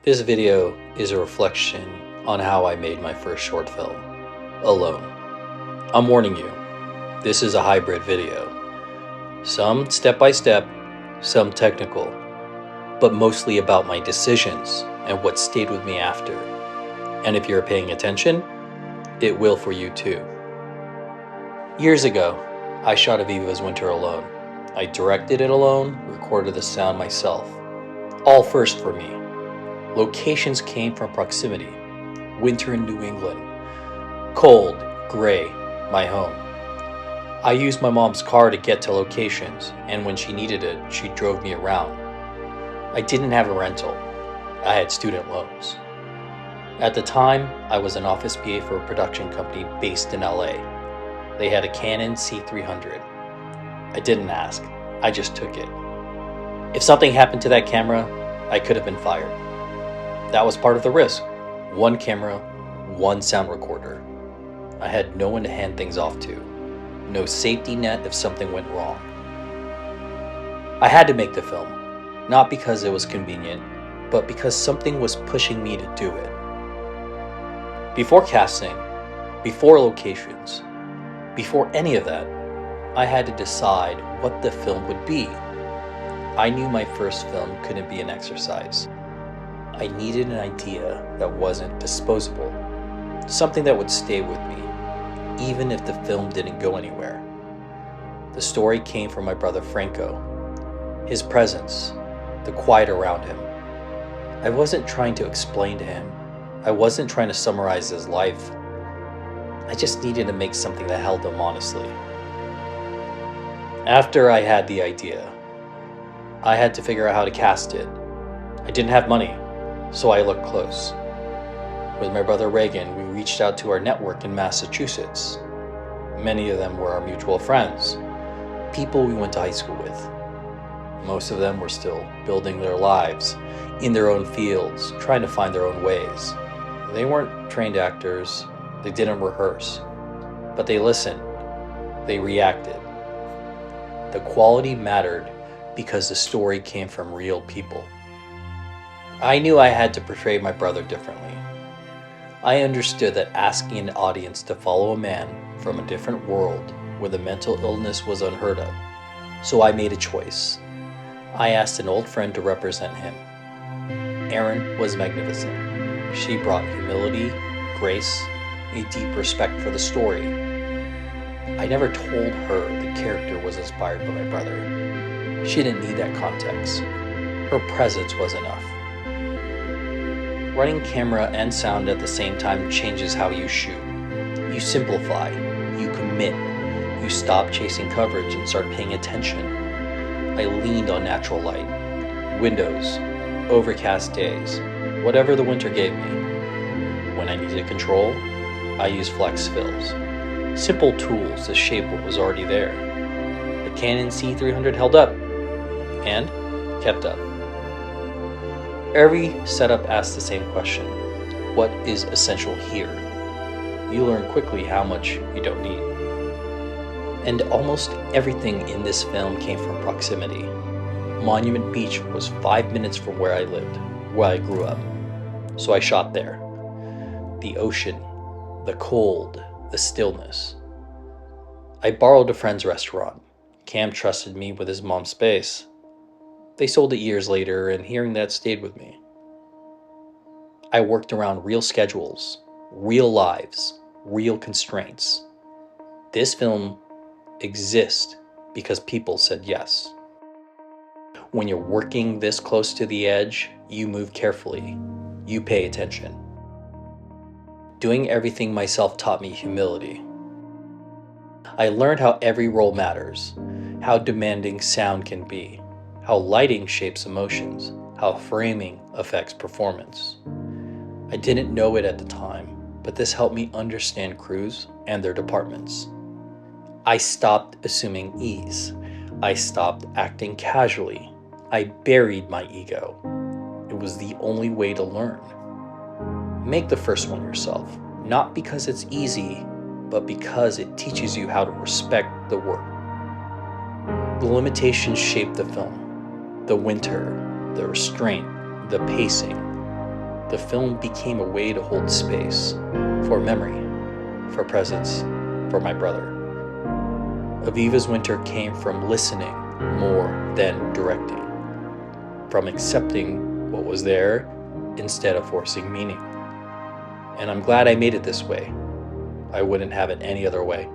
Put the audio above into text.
This video is a reflection on how I made my first short film, alone. I'm warning you, this is a hybrid video. Some step-by-step, some technical, but mostly about my decisions and what stayed with me after. And if you're paying attention, it will for you too. Years ago, I shot Aviva's Winter alone. I directed it alone, recorded the sound myself. All first for me. Locations came from proximity. Winter in New England. Cold, gray, my home. I used my mom's car to get to locations, and when she needed it, she drove me around. I didn't have a rental. I had student loans. At the time, I was an office PA for a production company based in LA. They had a Canon C300. I didn't ask, I just took it. If something happened to that camera, I could have been fired. That was part of the risk. One camera, one sound recorder. I had no one to hand things off to. No safety net if something went wrong. I had to make the film, not because it was convenient, but because something was pushing me to do it. Before casting, before locations, before any of that, I had to decide what the film would be. I knew my first film couldn't be an exercise. I needed an idea that wasn't disposable, something that would stay with me, even if the film didn't go anywhere. The story came from my brother Franco, his presence, the quiet around him. I wasn't trying to explain to him. I wasn't trying to summarize his life. I just needed to make something that held him honestly. After I had the idea, I had to figure out how to cast it. I didn't have money, so I looked close. With my brother Reagan, we reached out to our network in Massachusetts. Many of them were our mutual friends, people we went to high school with. Most of them were still building their lives, in their own fields, trying to find their own ways. They weren't trained actors, they didn't rehearse, but they listened, they reacted. The quality mattered because the story came from real people. I knew I had to portray my brother differently. I understood that asking an audience to follow a man from a different world where the mental illness was unheard of, so I made a choice. I asked an old friend to represent him. Erin was magnificent. She brought humility, grace, a deep respect for the story. I never told her the character was inspired by my brother. She didn't need that context. Her presence was enough. Running camera and sound at the same time changes how you shoot. You simplify, you commit, you stop chasing coverage and start paying attention. I leaned on natural light, windows, overcast days, whatever the winter gave me. When I needed control, I used flex fills. Simple tools to shape what was already there. The Canon C300 held up, and kept up. Every setup asks the same question: what is essential here? You learn quickly how much you don't need. And almost everything in this film came from proximity. Monument Beach was 5 minutes from where I lived, where I grew up. So I shot there. The ocean, the cold, the stillness. I borrowed a friend's restaurant. Cam trusted me with his mom's space. They sold it years later, and hearing that stayed with me. I worked around real schedules, real lives, real constraints. This film exists because people said yes. When you're working this close to the edge, you move carefully. You pay attention. Doing everything myself taught me humility. I learned how every role matters, how demanding sound can be, how lighting shapes emotions, how framing affects performance. I didn't know it at the time, but this helped me understand crews and their departments. I stopped assuming ease. I stopped acting casually. I buried my ego. It was the only way to learn. Make the first one yourself, not because it's easy, but because it teaches you how to respect the work. The limitations shape the film. The winter, the restraint, the pacing. The film became a way to hold space for memory, for presence, for my brother. Aviva's winter came from listening more than directing, from accepting what was there instead of forcing meaning. And I'm glad I made it this way. I wouldn't have it any other way.